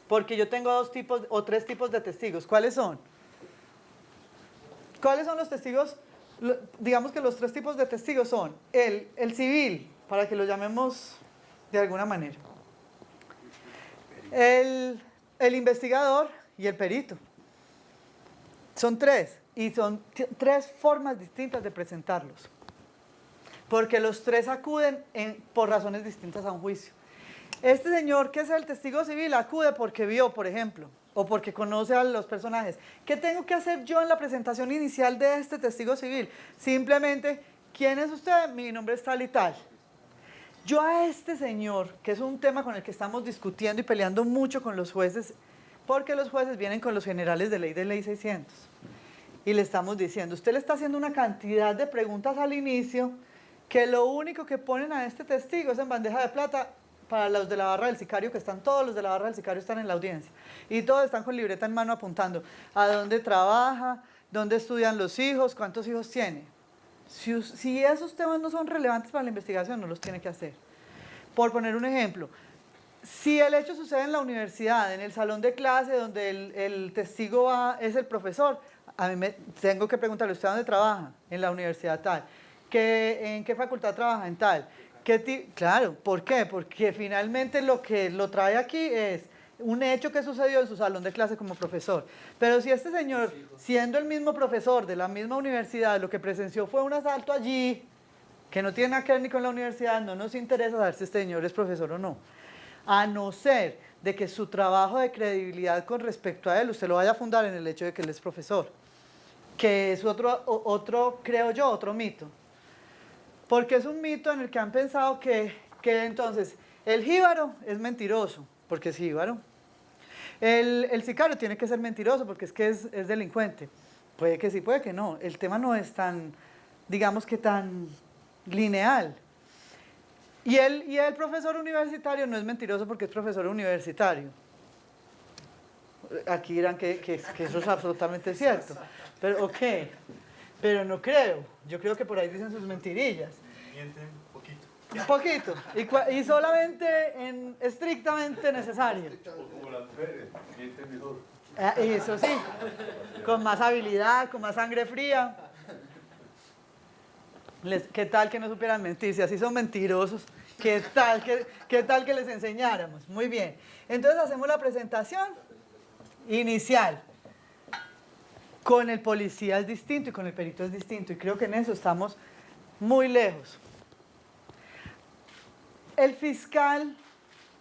porque yo tengo dos tipos o tres tipos de testigos. ¿Cuáles son? ¿Cuáles son los testigos? Digamos que los tres tipos de testigos son el civil, para que lo llamemos de alguna manera, el investigador y el perito. Son tres, y son tres formas distintas de presentarlos, porque los tres acuden por razones distintas a un juicio. Este señor, que es el testigo civil, acude porque vio, por ejemplo, o porque conoce a los personajes. ¿Qué tengo que hacer yo en la presentación inicial de este testigo civil? Simplemente, ¿quién es usted? Mi nombre es tal y tal. Yo a este señor, que es un tema con el que estamos discutiendo y peleando mucho con los jueces, porque los jueces vienen con los generales de ley 600, y le estamos diciendo, usted le está haciendo una cantidad de preguntas al inicio, que lo único que ponen a este testigo es en bandeja de plata. Para los de la barra del sicario, que están todos los de la barra del sicario están en la audiencia, y todos están con libreta en mano apuntando a dónde trabaja, dónde estudian los hijos, cuántos hijos tiene. Si esos temas no son relevantes para la investigación, no los tiene que hacer. Por poner un ejemplo, si el hecho sucede en la universidad, en el salón de clase, donde el testigo es el profesor, a mí tengo que preguntarle, ¿usted dónde trabaja? En la universidad tal. ¿En qué facultad trabaja? En tal. Claro, ¿por qué? Porque finalmente lo que lo trae aquí es un hecho que sucedió en su salón de clase como profesor. Pero si este señor, siendo el mismo profesor de la misma universidad, lo que presenció fue un asalto allí, que no tiene nada que ver ni con la universidad, no nos interesa saber si este señor es profesor o no. A no ser de que su trabajo de credibilidad con respecto a él, usted lo vaya a fundar en el hecho de que él es profesor. Que es otro, creo yo, otro mito. Porque es un mito en el que han pensado que entonces el jíbaro es mentiroso, porque es jíbaro. El sicario tiene que ser mentiroso, porque es que es delincuente. Puede que sí, puede que no. El tema no es tan, digamos que tan lineal. Y el profesor universitario no es mentiroso porque es profesor universitario. Aquí dirán que eso es absolutamente cierto. Pero, ok. Pero no creo. Yo creo que por ahí dicen sus mentirillas. Mienten poquito. Un poquito. Y solamente en estrictamente necesario. Como las mujeres, mienten mejor. Eso sí. Con más habilidad, con más sangre fría. ¿Qué tal que no supieran mentir? Si así son mentirosos, ¿qué tal que les enseñáramos? Muy bien. Entonces hacemos la presentación inicial. Con el policía es distinto y con el perito es distinto. Y creo que en eso estamos muy lejos. El fiscal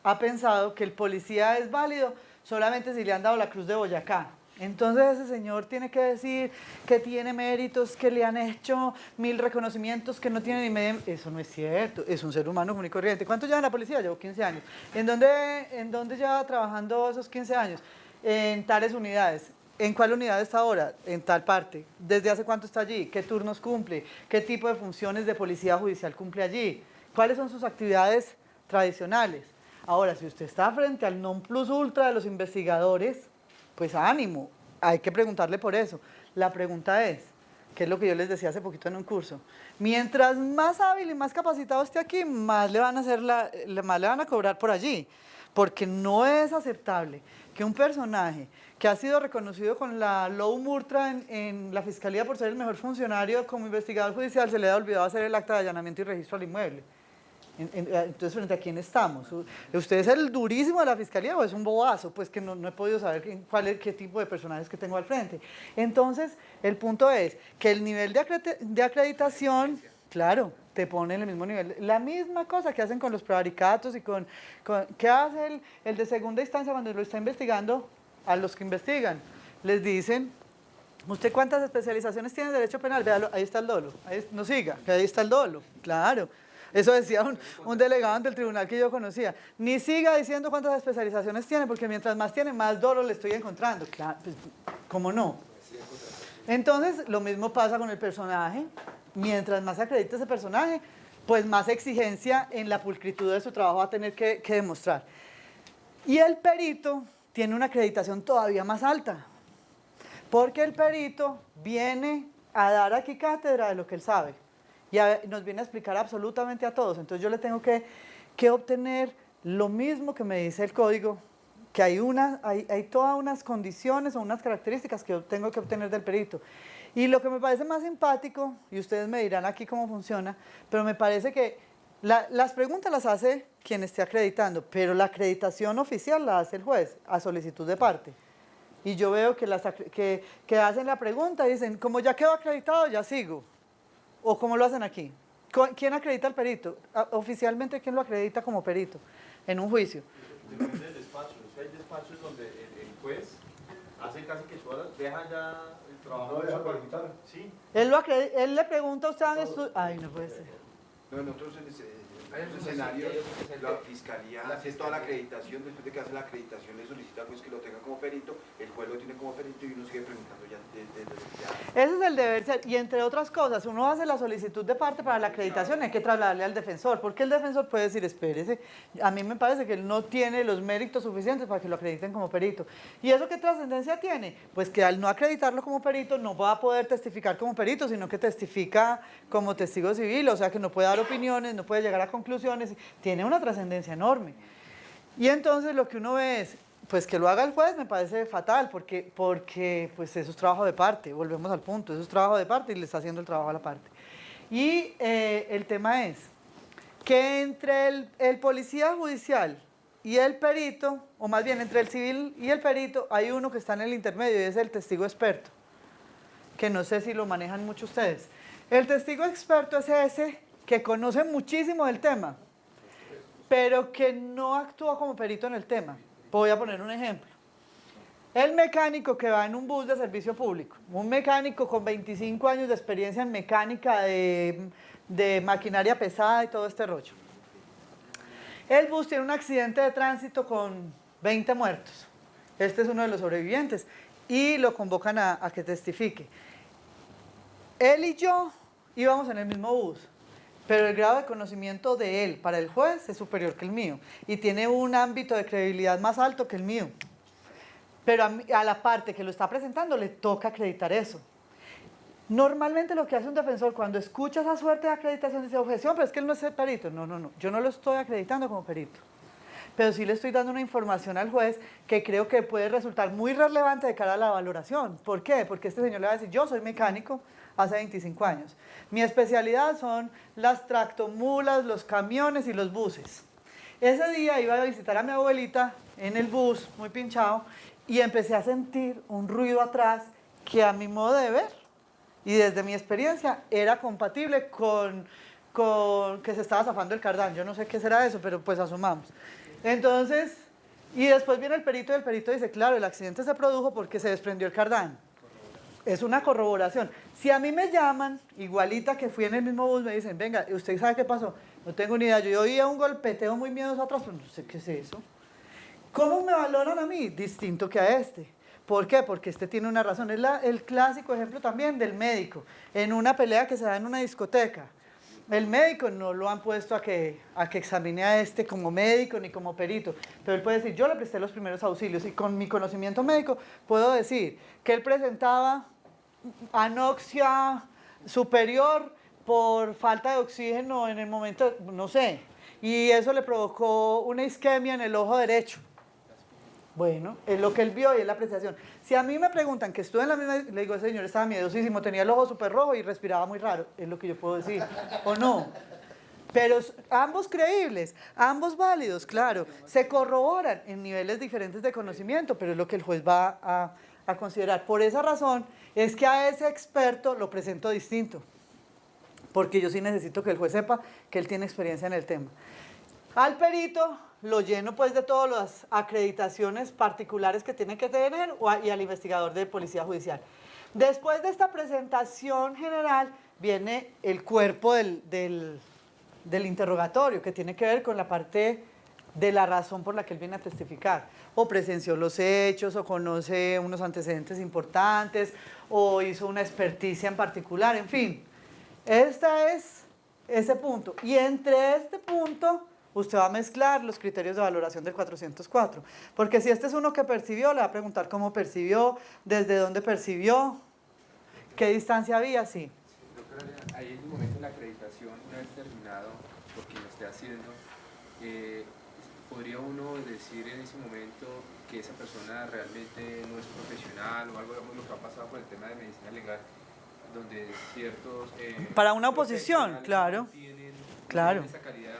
ha pensado que el policía es válido solamente si le han dado la Cruz de Boyacá. Entonces ese señor tiene que decir que tiene méritos, que le han hecho 1000 reconocimientos, que no tiene ni medio... Eso no es cierto, es un ser humano común y corriente. ¿Cuánto lleva en la policía? Llevo 15 años. ¿En dónde lleva trabajando esos 15 años? En tales unidades. ¿En cuál unidad está ahora? En tal parte. ¿Desde hace cuánto está allí? ¿Qué turnos cumple? ¿Qué tipo de funciones de policía judicial cumple allí? ¿Cuáles son sus actividades tradicionales? Ahora, si usted está frente al non plus ultra de los investigadores, pues ánimo, hay que preguntarle por eso. La pregunta es, que es lo que yo les decía hace poquito en un curso, mientras más hábil y más capacitado esté aquí, más le van a cobrar por allí, porque no es aceptable que un personaje que ha sido reconocido con la Low Murtra en la Fiscalía por ser el mejor funcionario como investigador judicial, se le ha olvidado hacer el acta de allanamiento y registro al inmueble. Entonces, ¿frente a quién estamos? ¿Usted es el durísimo de la fiscalía o es un bobazo? Pues que no he podido saber qué tipo de personajes que tengo al frente. Entonces, el punto es que el nivel de acreditación, claro, te pone en el mismo nivel. La misma cosa que hacen con los prevaricatos y ¿qué hace el de segunda instancia cuando lo está investigando? A los que investigan, les dicen, ¿usted cuántas especializaciones tiene en derecho penal? Véalo, ahí está el dolo. No siga, que ahí está el dolo, claro. Eso decía un delegado ante el tribunal que yo conocía. Ni siga diciendo cuántas especializaciones tiene, porque mientras más tiene, más dolo le estoy encontrando. Claro, pues, ¿cómo no? Entonces, lo mismo pasa con el personaje. Mientras más acredite ese personaje, pues más exigencia en la pulcritud de su trabajo va a tener que demostrar. Y el perito tiene una acreditación todavía más alta, porque el perito viene a dar aquí cátedra de lo que él sabe. Y nos viene a explicar absolutamente a todos. Entonces yo le tengo que obtener lo mismo que me dice el código que hay todas unas condiciones o unas características que yo tengo que obtener del perito. Y lo que me parece más simpático, y ustedes me dirán aquí cómo funciona, pero me parece que las preguntas las hace quien esté acreditando, pero la acreditación oficial la hace el juez a solicitud de parte. Y yo veo que hacen la pregunta y dicen, como ya quedó acreditado, ya sigo. ¿O cómo lo hacen aquí? ¿Quién acredita al perito? Oficialmente, ¿quién lo acredita como perito en un juicio? Depende del despacho. Es que hay despachos donde el juez hace casi que todas, deja ya el trabajo. ¿No deja acreditar? Sí. Él le pregunta a usted, ay, no puede ser. No, en otros escenarios, la fiscalía hace toda la acreditación, después de que hace la acreditación le solicita al juez que lo tenga como perito, el juez lo tiene como perito y uno sigue preguntando ya. Ese es el deber ser, y entre otras cosas, uno hace la solicitud de parte para la acreditación, hay que trasladarle al defensor, porque el defensor puede decir, espérese, a mí me parece que él no tiene los méritos suficientes para que lo acrediten como perito. ¿Y eso qué trascendencia tiene? Pues que al no acreditarlo como perito no va a poder testificar como perito, sino que testifica como testigo civil, o sea que no puede dar opiniones, no puede llegar a conclusiones, tiene una trascendencia enorme. Y entonces lo que uno ve es, pues que lo haga el juez me parece fatal, porque pues eso es trabajo de parte, volvemos al punto, eso es trabajo de parte y le está haciendo el trabajo a la parte. Y el tema es que entre el policía judicial y el perito, o más bien entre el civil y el perito, hay uno que está en el intermedio y es el testigo experto, que no sé si lo manejan mucho ustedes. El testigo experto es ese que conoce muchísimo del tema, pero que no actúa como perito en el tema. Voy a poner un ejemplo. El mecánico que va en un bus de servicio público, un mecánico con 25 años de experiencia en mecánica de maquinaria pesada y todo este rollo. El bus tiene un accidente de tránsito con 20 muertos. Este es uno de los sobrevivientes y lo convocan a que testifique. Él y yo íbamos en el mismo bus, pero el grado de conocimiento de él para el juez es superior que el mío y tiene un ámbito de credibilidad más alto que el mío. Pero a la parte que lo está presentando le toca acreditar eso. Normalmente lo que hace un defensor cuando escucha esa suerte de acreditación dice, objeción, pero es que él no es perito. No, yo no lo estoy acreditando como perito. Pero sí le estoy dando una información al juez que creo que puede resultar muy relevante de cara a la valoración. ¿Por qué? Porque este señor le va a decir, yo soy mecánico hace 25 años. Mi especialidad son las tractomulas, los camiones y los buses. Ese día iba a visitar a mi abuelita en el bus, muy pinchado, y empecé a sentir un ruido atrás que a mi modo de ver y desde mi experiencia era compatible con que se estaba zafando el cardán. Yo no sé qué será eso, pero pues asumamos. Entonces, y después viene el perito y el perito dice, claro, el accidente se produjo porque se desprendió el cardán. Es una corroboración. Si a mí me llaman, igualita que fui en el mismo bus, me dicen, venga, ¿usted sabe qué pasó? No tengo ni idea. Yo oía un golpeteo muy miedoso atrás, pero no sé qué es eso. ¿Cómo me valoran a mí? Distinto que a este. ¿Por qué? Porque este tiene una razón. Es el clásico ejemplo también del médico. En una pelea que se da en una discoteca. El médico no lo han puesto a que examine a este como médico ni como perito, pero él puede decir, yo le presté los primeros auxilios y con mi conocimiento médico puedo decir que él presentaba anoxia superior por falta de oxígeno en el momento, no sé, y eso le provocó una isquemia en el ojo derecho. Bueno, es lo que él vio y es la apreciación. Si a mí me preguntan que estuve en la misma, le digo, ese señor estaba miedosísimo, tenía el ojo súper rojo y respiraba muy raro, es lo que yo puedo decir, o no. Pero ambos creíbles, ambos válidos, claro, se corroboran en niveles diferentes de conocimiento, pero es lo que el juez va a considerar. Por esa razón es que a ese experto lo presento distinto, porque yo sí necesito que el juez sepa que él tiene experiencia en el tema. Al perito lo lleno pues de todas las acreditaciones particulares que tiene que tener y al investigador de policía judicial. Después de esta presentación general viene el cuerpo del interrogatorio, que tiene que ver con la parte de la razón por la que él viene a testificar. O presenció los hechos, o conoce unos antecedentes importantes, o hizo una experticia en particular, en fin. Este es ese punto. Y entre este punto, usted va a mezclar los criterios de valoración del 404. Porque si este es uno que percibió, le va a preguntar cómo percibió, desde dónde percibió, qué distancia había, sí. Doctora, ahí en el momento de la acreditación, una vez terminado, por quien lo esté haciendo, ¿podría uno decir en ese momento que esa persona realmente no es profesional o algo, digamos, lo que ha pasado con el tema de medicina legal, donde ciertos para una oposición, claro, no tienen claro, esa calidad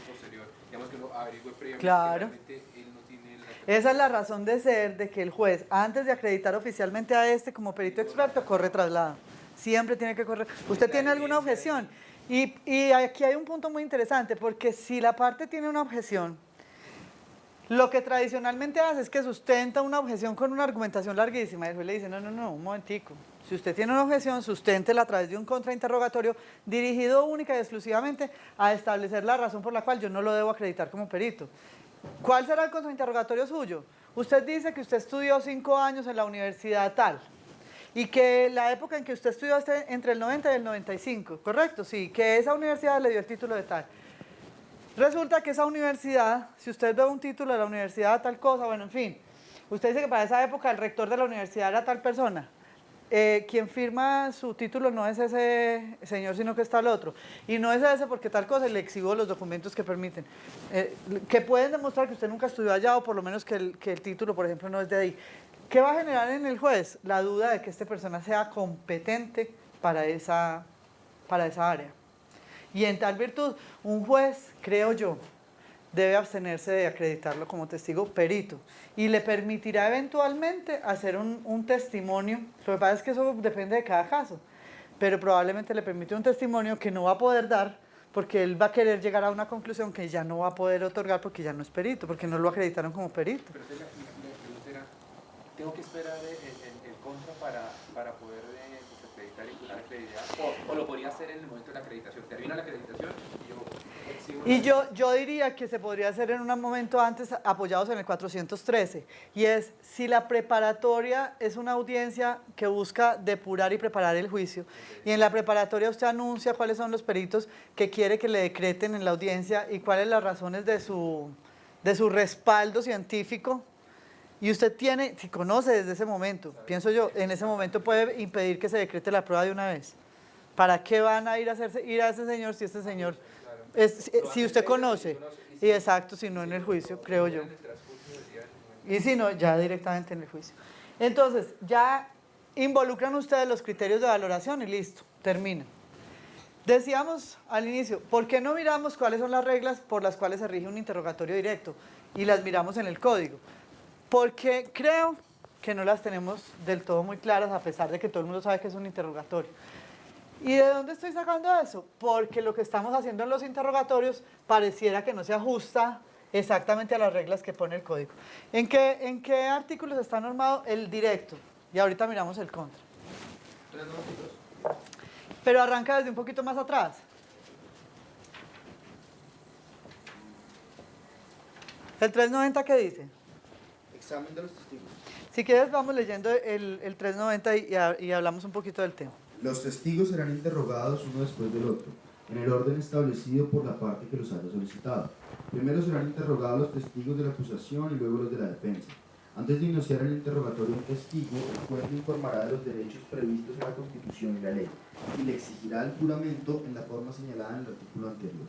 posterior, digamos que uno averigüe previamente claro. que realmente él no tiene la Esa es la razón de ser de que el juez, antes de acreditar oficialmente a este como perito experto, corre traslado. Siempre tiene que correr. ¿Usted tiene alguna objeción? Y aquí hay un punto muy interesante, porque si la parte tiene una objeción, lo que tradicionalmente hace es que sustenta una objeción con una argumentación larguísima. Y el juez le dice, no, un momentico. Si usted tiene una objeción, susténtela a través de un contrainterrogatorio dirigido única y exclusivamente a establecer la razón por la cual yo no lo debo acreditar como perito. ¿Cuál será el contrainterrogatorio suyo? Usted dice que usted estudió 5 años en la universidad tal y que la época en que usted estudió entre el 90 y el 95, ¿correcto? Sí, que esa universidad le dio el título de tal. Resulta que esa universidad, si usted ve un título de la universidad tal cosa, bueno, en fin, usted dice que para esa época el rector de la universidad era tal persona. Quien firma su título no es ese señor, sino que está el otro. Y no es ese porque tal cosa, le exhibo los documentos que permiten. Que pueden demostrar que usted nunca estudió allá o por lo menos que el título, por ejemplo, no es de ahí. ¿Qué va a generar en el juez? La duda de que esta persona sea competente para esa área. Y en tal virtud, un juez, creo yo, debe abstenerse de acreditarlo como testigo perito y le permitirá eventualmente hacer un testimonio. Lo que pasa es que eso depende de cada caso, pero probablemente le permite un testimonio que no va a poder dar porque él va a querer llegar a una conclusión que ya no va a poder otorgar porque ya no es perito, porque no lo acreditaron como perito. Pero la pregunta era, ¿tengo que esperar el contra para poder acreditar y curar la credibilidad? ¿O lo podría hacer en el momento de la acreditación? Termina la acreditación y yo exhibo Y yo diría que se podría hacer en un momento antes, apoyados en el 413, y es si la preparatoria es una audiencia que busca depurar y preparar el juicio, y en la preparatoria usted anuncia cuáles son los peritos que quiere que le decreten en la audiencia y cuáles las razones de su respaldo científico, y usted tiene, si conoce desde ese momento, pienso yo, en ese momento puede impedir que se decrete la prueba de una vez. ¿Para qué van a ir a ese señor si este señor... si usted conoce, y exacto, si no en el juicio, creo yo. Y si no, ya directamente en el juicio. Entonces, ya involucran ustedes los criterios de valoración y listo, termina. Decíamos al inicio, ¿por qué no miramos cuáles son las reglas por las cuales se rige un interrogatorio directo? Y las miramos en el código. Porque creo que no las tenemos del todo muy claras, a pesar de que todo el mundo sabe que es un interrogatorio. ¿Y de dónde estoy sacando eso? Porque lo que estamos haciendo en los interrogatorios pareciera que no se ajusta exactamente a las reglas que pone el código. ¿En qué artículos está normado el directo? Y ahorita miramos el contra. Pero arranca desde un poquito más atrás. ¿El 390 qué dice? Examen de los testigos. Si quieres vamos leyendo el 390 y hablamos un poquito del tema. Los testigos serán interrogados uno después del otro, en el orden establecido por la parte que los haya solicitado. Primero serán interrogados los testigos de la acusación y luego los de la defensa. Antes de iniciar el interrogatorio a un testigo, el juez le informará de los derechos previstos en la Constitución y la ley, y le exigirá el juramento en la forma señalada en el artículo anterior.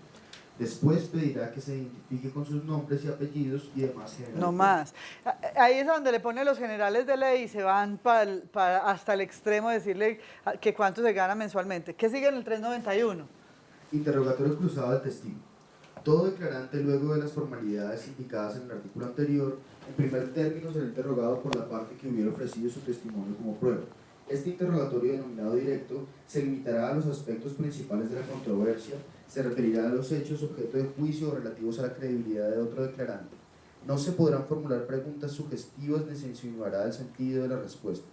Después pedirá que se identifique con sus nombres y apellidos y demás generales. No más. Ahí es donde le pone los generales de ley y se van hasta el extremo de decirle que cuánto se gana mensualmente. ¿Qué sigue en el 391? Interrogatorio cruzado del testigo. Todo declarante, luego de las formalidades indicadas en el artículo anterior, en primer término será interrogado por la parte que hubiera ofrecido su testimonio como prueba. Este interrogatorio denominado directo se limitará a los aspectos principales de la controversia, se referirá a los hechos objeto de juicio relativos a la credibilidad de otro declarante. No se podrán formular preguntas sugestivas ni se insinuará el sentido de las respuestas.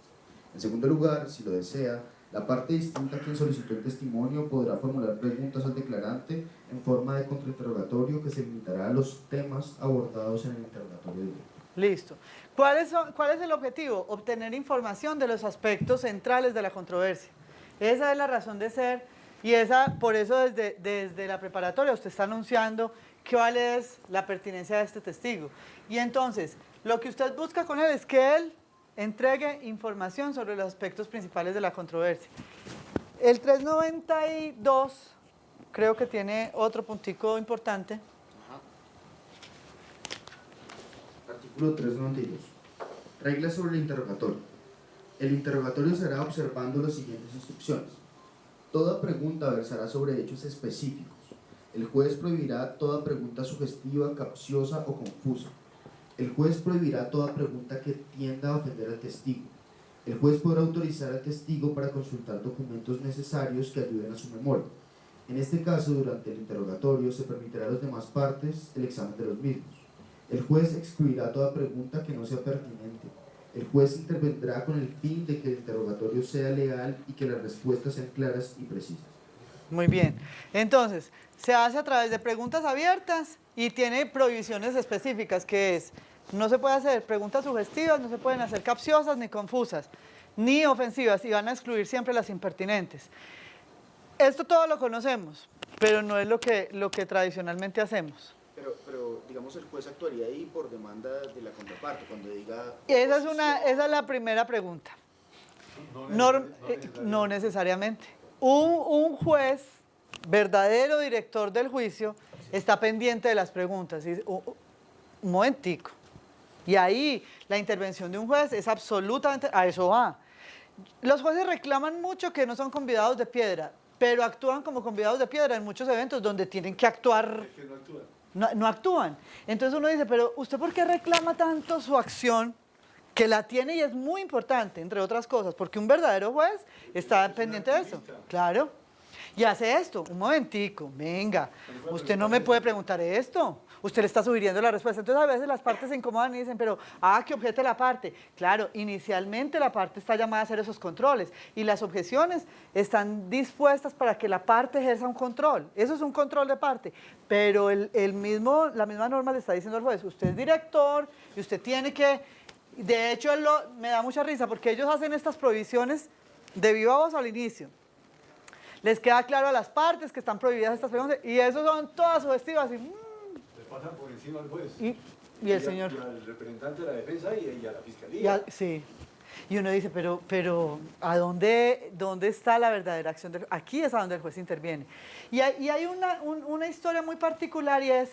En segundo lugar, si lo desea, la parte distinta a quien solicitó el testimonio podrá formular preguntas al declarante en forma de contrainterrogatorio que se limitará a los temas abordados en el interrogatorio directo. Listo. ¿Cuál es el objetivo? Obtener información de los aspectos centrales de la controversia. Esa es la razón de ser y por eso desde la preparatoria usted está anunciando cuál es la pertinencia de este testigo. Y entonces, lo que usted busca con él es que él entregue información sobre los aspectos principales de la controversia. El 392 creo que tiene otro puntico importante. Artículo 392. Reglas sobre el interrogatorio. El interrogatorio se hará observando las siguientes instrucciones. Toda pregunta versará sobre hechos específicos. El juez prohibirá toda pregunta sugestiva, capciosa o confusa. El juez prohibirá toda pregunta que tienda a ofender al testigo. El juez podrá autorizar al testigo para consultar documentos necesarios que ayuden a su memoria. En este caso, durante el interrogatorio, se permitirá a las demás partes el examen de los mismos. El juez excluirá toda pregunta que no sea pertinente. El juez intervendrá con el fin de que el interrogatorio sea legal y que las respuestas sean claras y precisas. Muy bien. Entonces, se hace a través de preguntas abiertas y tiene prohibiciones específicas, que es, no se puede hacer preguntas sugestivas, no se pueden hacer capciosas ni confusas, ni ofensivas, y van a excluir siempre las impertinentes. Esto todo lo conocemos, pero no es lo que tradicionalmente hacemos. Pero, digamos, el juez actuaría ahí por demanda de la contraparte, cuando diga... Esa es la primera pregunta. No necesariamente. Un juez, verdadero director del juicio, está pendiente de las preguntas. Y, un momentico. Y ahí la intervención de un juez es absolutamente... A eso va. Los jueces reclaman mucho que no son convidados de piedra, pero actúan como convidados de piedra en muchos eventos donde tienen que actuar. Es que no actúan. No actúan. Entonces uno dice, pero ¿usted por qué reclama tanto su acción? Que la tiene y es muy importante, entre otras cosas, porque un verdadero juez está pendiente de eso. Claro. Y hace esto, un momentico, venga, usted no me puede preguntar esto, usted le está sugiriendo la respuesta. Entonces a veces las partes se incomodan y dicen, pero, que objete la parte. Claro, inicialmente la parte está llamada a hacer esos controles y las objeciones están dispuestas para que la parte ejerza un control. Eso es un control de parte, pero la misma norma le está diciendo al juez, usted es director y usted tiene que... De hecho, me da mucha risa porque ellos hacen estas prohibiciones de viva voz al inicio. Les queda claro a las partes que están prohibidas estas preguntas y eso son todas sugestivas. Le pasan por encima al juez. Y el señor... Y al representante de la defensa y a la fiscalía. Sí. Y uno dice, pero ¿a dónde está la verdadera acción? Aquí es a donde el juez interviene. Y hay una historia muy particular y es,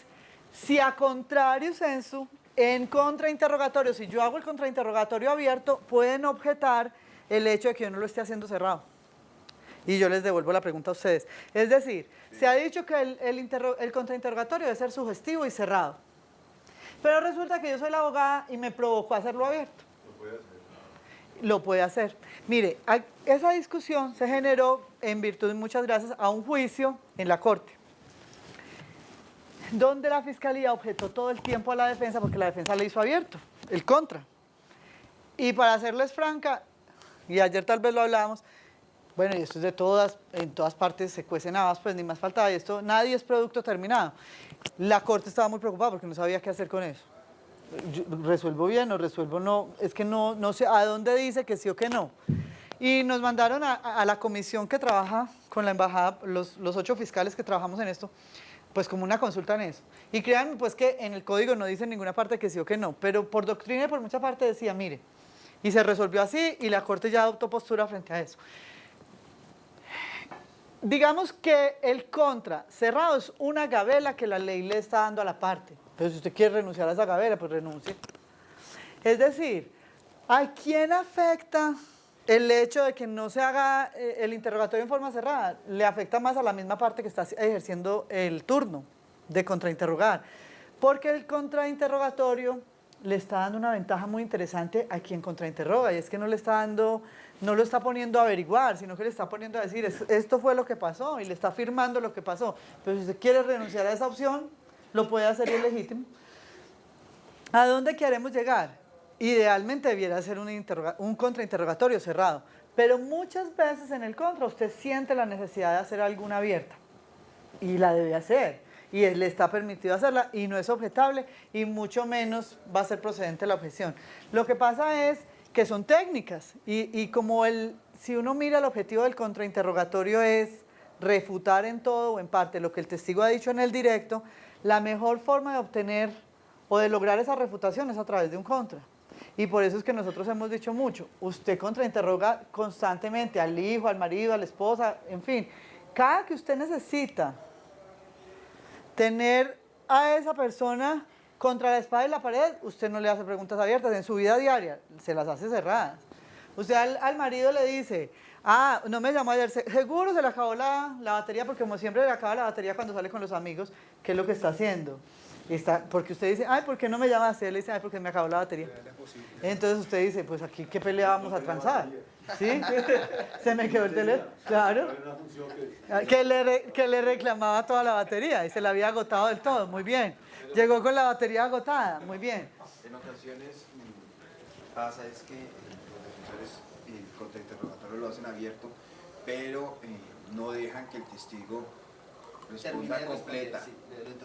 si a contrario sensu, en contrainterrogatorio, si yo hago el contrainterrogatorio abierto, pueden objetar el hecho de que yo no lo esté haciendo cerrado. Y yo les devuelvo la pregunta a ustedes. Es decir, se ha dicho que el contrainterrogatorio debe ser sugestivo y cerrado. Pero resulta que yo soy la abogada y me provocó hacerlo abierto. Lo puede hacer. Lo puede hacer. Mire, esa discusión se generó en virtud, muchas gracias, a un juicio en la Corte, donde la Fiscalía objetó todo el tiempo a la defensa porque la defensa le hizo abierto, el contra. Y para serles franca, y ayer tal vez lo hablábamos, bueno, y esto es en todas partes se cuecen habas, pues ni más faltaba, y esto, nadie es producto terminado. La Corte estaba muy preocupada porque no sabía qué hacer con eso. ¿Resuelvo bien o resuelvo no? Es que no sé a dónde dice que sí o que no. Y nos mandaron a la comisión que trabaja con la embajada, los 8 fiscales que trabajamos en esto, pues como una consulta en eso. Y créanme pues que en el código no dice en ninguna parte que sí o que no, pero por doctrina y por mucha parte decía, mire, y se resolvió así y la Corte ya adoptó postura frente a eso. Digamos que el contra cerrado es una gabela que la ley le está dando a la parte, pero si usted quiere renunciar a esa gabela, pues renuncie. Es decir, ¿a quién afecta el hecho de que no se haga el interrogatorio en forma cerrada? Le afecta más a la misma parte que está ejerciendo el turno de contrainterrogar, porque el contrainterrogatorio le está dando una ventaja muy interesante a quien contrainterroga, y es que no lo está poniendo a averiguar, sino que le está poniendo a decir, esto fue lo que pasó, y le está afirmando lo que pasó. Pero si usted quiere renunciar a esa opción, lo puede hacer y es legítimo. ¿A dónde queremos llegar? Idealmente debiera ser un contrainterrogatorio cerrado, pero muchas veces en el contra usted siente la necesidad de hacer alguna abierta y la debe hacer y le está permitido hacerla y no es objetable y mucho menos va a ser procedente la objeción. Lo que pasa es que son técnicas y como si uno mira el objetivo del contrainterrogatorio es refutar en todo o en parte lo que el testigo ha dicho en el directo, la mejor forma de obtener o de lograr esa refutación es a través de un contra. Y por eso es que nosotros hemos dicho mucho, usted contrainterroga constantemente al hijo, al marido, a la esposa, en fin. Cada que usted necesita tener a esa persona contra la espada y la pared, usted no le hace preguntas abiertas. En su vida diaria, se las hace cerradas. Usted al marido le dice, no me llamó ayer, seguro se le acabó la batería, porque como siempre le acaba la batería cuando sale con los amigos, ¿qué es lo que está haciendo? Porque usted dice, ¿por qué no me llamaste? Él le dice, porque me acabó la batería. Entonces usted dice, pues aquí, ¿qué pelea vamos a transar? ¿Sí? Se me quedó el teléfono, claro. Que le reclamaba toda la batería y se la había agotado del todo, muy bien. Llegó con la batería agotada, muy bien. En ocasiones pasa es que los defensores el contrainterrogatorio lo hacen abierto, pero no dejan que el testigo responda completa.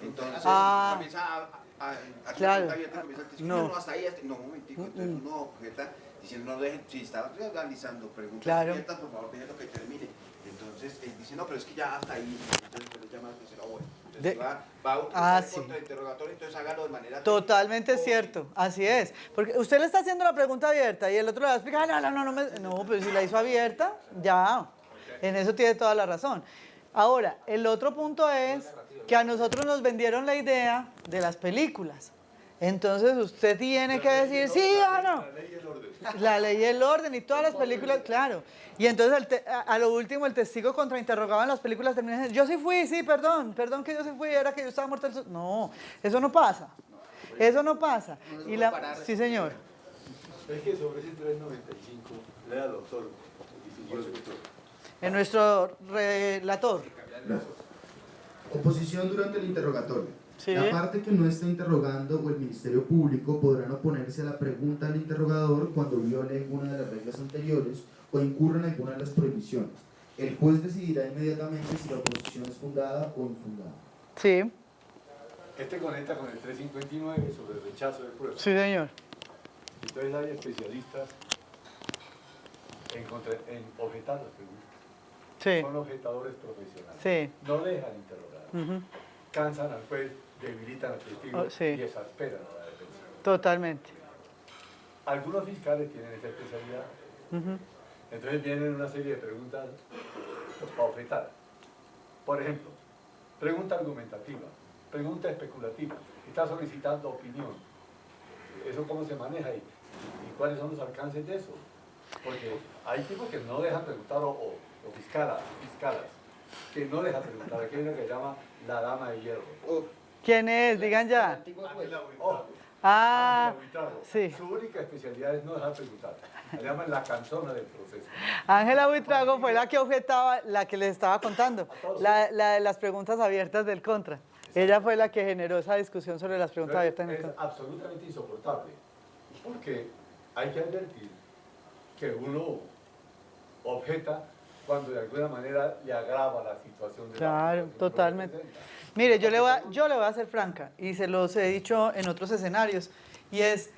Entonces comienza a hacer claro. pregunta abierta, comienza el testigo, no, hasta ahí, no, un momentico, entonces uno objeta diciendo, no dejen, si está realizando preguntas abiertas, por favor, déjenlo que termine. Entonces él dice, no, pero es que ya hasta ahí, entonces le llama al tercero, bueno. Entonces va a utilizar el contrainterrogatorio, entonces hágalo de manera... Totalmente cierto, así es. Porque usted le está haciendo la pregunta abierta y el otro le va a explicar, no, pero si la hizo abierta, ya. En eso tiene toda la razón. Ahora, el otro punto es que a nosotros nos vendieron la idea de las películas. Entonces usted tiene que decir sí o no. La ley y el orden y todas las películas, claro. Y entonces a lo último el testigo contrainterrogado en las películas termina diciendo, yo sí fui, sí, perdón que yo sí fui, era que yo estaba muerto del susto. No, eso no pasa. Eso no pasa. Sí, señor. Es que sobre ese 395, lea, doctor. En nuestro relator. Oposición durante el interrogatorio. Sí. La parte que no está interrogando o el Ministerio Público podrán oponerse a la pregunta del interrogador cuando viole alguna de las reglas anteriores o incurra en alguna de las prohibiciones. El juez decidirá inmediatamente si la oposición es fundada o infundada. Sí. Este conecta con el 359 sobre el rechazo de pruebas. Sí, señor. Entonces hay especialistas en objetar las preguntas. Sí. Son objetadores profesionales. Sí. No dejan interrogar. Cansan al juez, debilitan al testigo y exasperan a la defensa. Totalmente. Algunos fiscales tienen esa especialidad. Entonces vienen una serie de preguntas para objetar. Por ejemplo, pregunta argumentativa, pregunta especulativa. Está solicitando opinión. ¿Eso cómo se maneja y cuáles son los alcances de eso? Porque hay tipos que no dejan preguntar o fiscalas, que no dejan preguntar. Aquí hay una que se llama la dama de hierro. ¿Quién es? Digan ya. Sí. Su única especialidad es no dejar preguntar. La llaman la canzona del proceso. Ángela Buitrago fue la que objetaba, la que les estaba contando, la de las preguntas abiertas del contra. Ella fue la que generó esa discusión sobre las preguntas abiertas en el contra. Es absolutamente insoportable, porque hay que advertir que uno objeta cuando de alguna manera le agrava la situación de Claro, totalmente. Mire, yo le voy a ser franca, y se los he dicho en otros escenarios, y es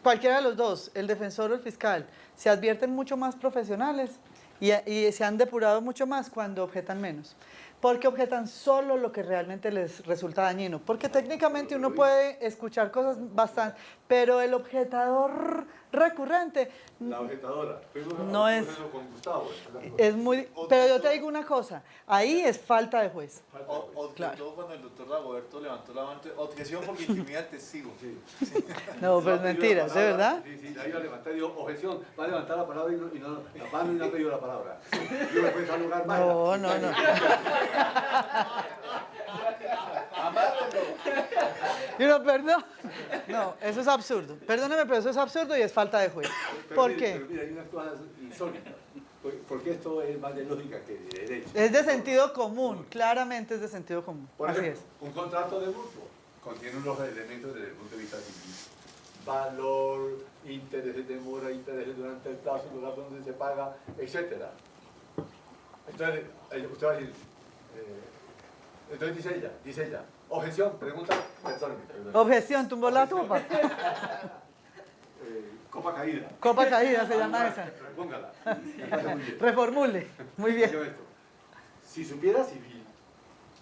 cualquiera de los dos, el defensor o el fiscal, se advierten mucho más profesionales y se han depurado mucho más cuando objetan menos. Porque objetan solo lo que realmente les resulta dañino. Porque técnicamente uno puede escuchar cosas bastante, pero el objetador recurrente La objetadora. no es con Gustavo, muy... Pero yo te digo una cosa, ahí es falta de juez. Claro. Todo cuando el doctor Dagoberto levantó la mano, objeción porque intimida al testigo. No, pues mentiras, ¿de verdad? Sí, la iba a levantar y digo, objeción, va a levantar la palabra y no ha pedido la palabra. Yo me puedo saludar más. No. Y uno, perdón. No, eso es absurdo. Perdóneme, pero eso es absurdo y es falta de juez. ¿Por qué? Pero mira, hay unas cosas insólitas. Porque esto es más de lógica que de derecho. Es de sentido común, claramente es de sentido común. Por Así ejemplo, es. un contrato de mutuo contiene unos elementos desde el punto de vista civil. Valor, intereses de mora, intereses durante el plazo, lugar donde se paga, etc. Entonces, usted va a decir, entonces dice ella, objeción, pregunta, perdóneme. Objeción, tumbó la tupa. Copa caída. Copa caída se llama esa. Repóngala. Reformule. Muy bien. Esto. Si supiera civil,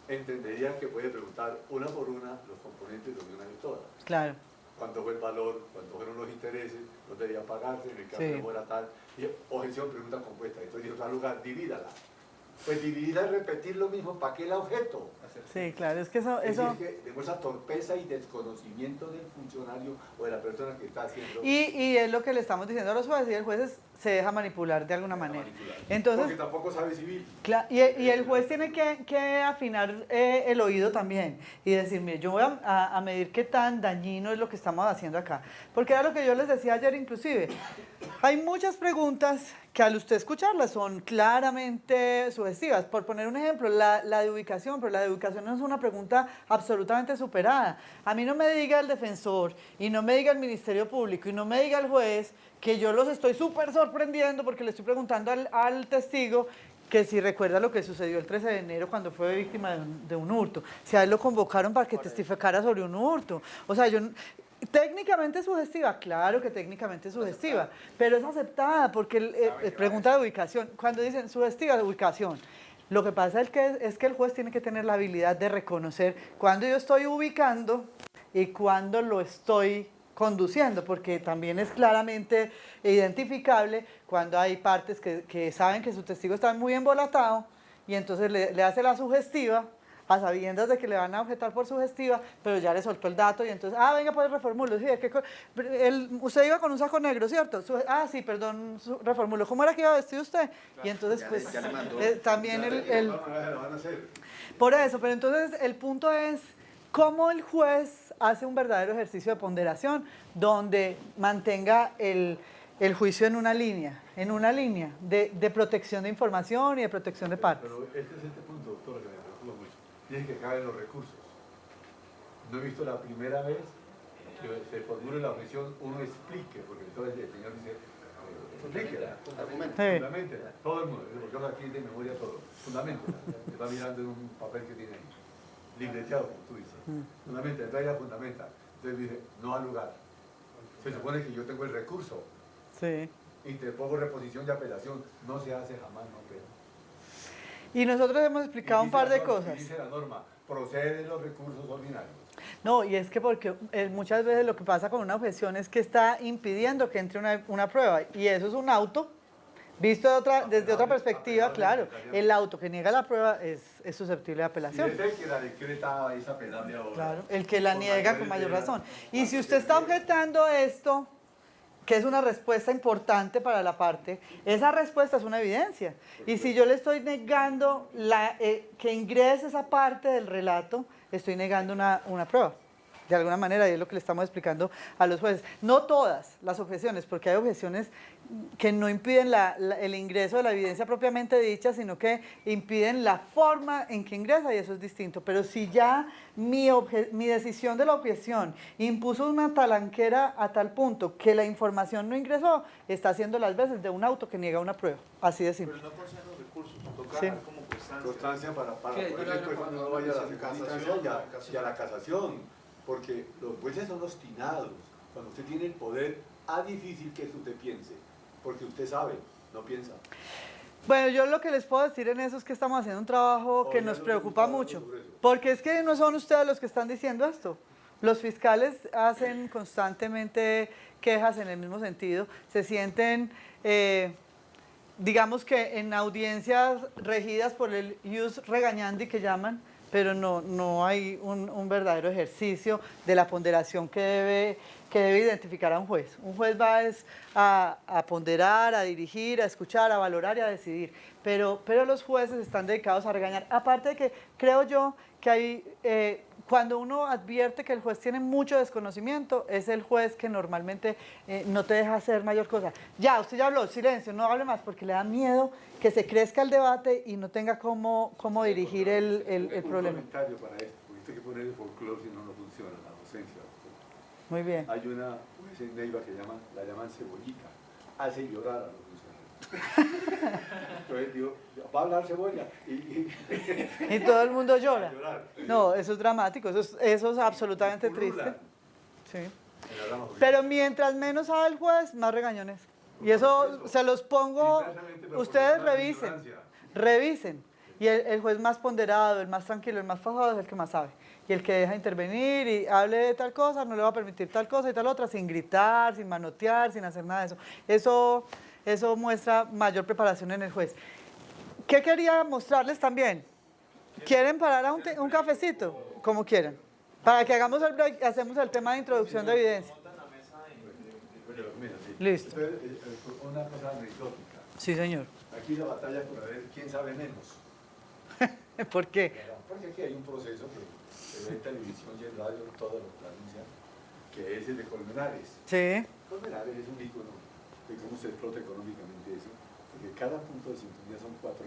entendería que puede preguntar una por una los componentes de una y todas. Claro. Cuánto fue el valor, cuánto fueron los intereses, dónde debía pagarse, en el caso Sí. de mora tal. Y objeción, pregunta compuesta. Entonces, en otro lugar, divídala. Pues dividir es repetir lo mismo, ¿para qué el objeto? Sí, claro, es que eso... Es decir, que demuestra torpeza y desconocimiento del funcionario o de la persona que está haciendo. Y es lo que le estamos diciendo a los jueces, y el juez se deja manipular de alguna manera. Entonces, porque tampoco sabe civil. y el juez tiene que afinar el oído también y decir, mire, yo voy a medir qué tan dañino es lo que estamos haciendo acá. Porque era lo que yo les decía ayer inclusive. Hay muchas preguntas que al usted escucharlas son claramente sugestivas. Por poner un ejemplo, la de ubicación, pero la de ubicación no es una pregunta absolutamente superada. A mí no me diga el defensor y no me diga el Ministerio Público y no me diga el juez que yo los estoy súper sorprendiendo porque le estoy preguntando al testigo que si recuerda lo que sucedió el 13 de enero cuando fue víctima de un hurto. Si a él lo convocaron para que testificara sobre un hurto. O sea, técnicamente es sugestiva, claro que técnicamente es sugestiva, pero es aceptada porque pregunta de ubicación. Cuando dicen sugestiva de ubicación, lo que pasa es que el juez tiene que tener la habilidad de reconocer cuándo yo estoy ubicando y cuándo lo estoy conduciendo, porque también es claramente identificable cuando hay partes que saben que su testigo está muy embolatado y entonces le hace la sugestiva a sabiendas de que le van a objetar por sugestiva, pero ya le soltó el dato y entonces, venga, pues reformulo. Sí, usted iba con un saco negro, ¿cierto? Sí, perdón, reformulo. ¿Cómo era que iba vestido usted? Y entonces, pues, también por eso, pero entonces el punto es cómo el juez hace un verdadero ejercicio de ponderación donde mantenga el juicio en una línea de protección de información y de protección de partes. Pero este es este punto, doctor, que me preocupa mucho. Dice que caben los recursos. No he visto la primera vez que se formule la objeción, uno explique, porque entonces el señor dice, explíquela, fundamentela, todo el mundo, porque aquí es de memoria todo, fundamentela, está mirando en un papel que tiene ahí, libreteado, como tú dices, fundamenta, traiga fundamenta, entonces dice, no al lugar, se supone que yo tengo el recurso, sí. Interpongo reposición de apelación, no se hace jamás, no opera. Y nosotros hemos explicado un par de cosas. Dice la norma, proceden los recursos ordinarios. No, y es que porque muchas veces lo que pasa con una objeción es que está impidiendo que entre una prueba, y eso es un auto, visto desde otra perspectiva, claro, el auto que niega la prueba es susceptible de apelación. Y es el que la decreta es apelable ahora. Claro, el que la niega con mayor razón. Y si usted está objetando esto, que es una respuesta importante para la parte, esa respuesta es una evidencia. Y si yo le estoy negando que ingrese esa parte del relato, estoy negando una prueba. De alguna manera, y es lo que le estamos explicando a los jueces. No todas las objeciones, porque hay objeciones que no impiden el ingreso de la evidencia propiamente dicha, sino que impiden la forma en que ingresa, y eso es distinto. Pero si ya mi decisión de la objeción impuso una talanquera a tal punto que la información no ingresó, está haciendo las veces de un auto que niega una prueba. Así de simple. Pero no conceden los recursos, toca Sí. como Constancia para poder después no vaya a la segunda instancia y a la casación. Porque los jueces son obstinados. Cuando usted tiene el poder, difícil que usted piense, porque usted sabe, no piensa. Bueno, yo lo que les puedo decir en eso es que estamos haciendo un trabajo que nos preocupa mucho, porque es que no son ustedes los que están diciendo esto. Los fiscales hacen constantemente quejas en el mismo sentido, se sienten, digamos que en audiencias regidas por el ius regañandi que llaman, pero no hay un verdadero ejercicio de la ponderación que debe identificar a un juez. Un juez va a ponderar, a dirigir, a escuchar, a valorar y a decidir, pero los jueces están dedicados a regañar. Aparte de que creo yo que hay, cuando uno advierte que el juez tiene mucho desconocimiento, es el juez que normalmente no te deja hacer mayor cosa. Ya, usted ya habló, silencio, no hable más, porque le da miedo que se crezca el debate y no tenga cómo dirigir el problema. Un comentario para esto, porque usted hay que poner el folclore si no funciona, la docencia. Muy bien. Hay una juez en Neiva que la llaman cebollita, hace llorar a los funcionarios. Entonces digo, va a hablar cebolla Y todo el mundo llora. No, eso es dramático, eso es absolutamente triste. Sí. Pero mientras menos sabe el juez, más regañones. Y eso se los pongo, ustedes revisen. Y el juez más ponderado, el más tranquilo, el más pasado es el que más sabe. Y el que deja intervenir y hable de tal cosa, no le va a permitir tal cosa y tal otra, sin gritar, sin manotear, sin hacer nada de eso. Eso muestra mayor preparación en el juez. ¿Qué quería mostrarles también? ¿Quieren parar a un cafecito? Como quieran. Para que hagamos el break, hacemos el tema de introducción de evidencia. Listo. Entonces, una cosa anecdótica. Sí, señor. Aquí la batalla por ver quién sabe menos. ¿Por qué? Porque aquí hay un proceso que se ve en televisión y en radio, todos los anuncian, que es el de Colmenares. Sí. Colmenares es un ícono de cómo se explota económicamente eso, porque cada punto de sintonía son 400.000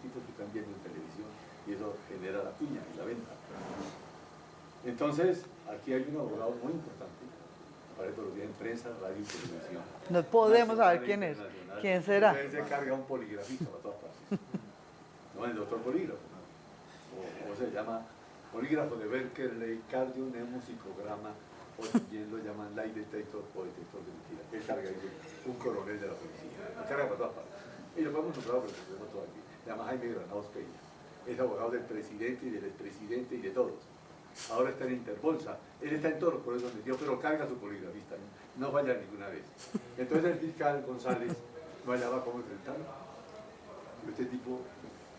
tipos que están viendo en televisión y eso genera la cuña y la venta. Entonces, aquí hay un abogado muy importante, aparece todos los días en prensa, radio y televisión. No podemos saber quién es. ¿Quién será? Entonces se carga un poligrafista para todas partes. No, el doctor polígrafo. O se llama polígrafo de Berkeley, cardionemosicograma, o también lo llaman lie detector o detector de mentiras. Él carga un coronel de la policía. Lo carga para todas partes. Y lo podemos nombrar porque lo tenemos todo aquí. Se llama Jaime Granados Peña. Es abogado del presidente y del expresidente y de todos. Ahora está en Interbolsa. Él está en todos los procesos metido, pero carga a su poligrafista. No falla ninguna vez. Entonces el fiscal González no hallaba cómo enfrentarlo. Y este tipo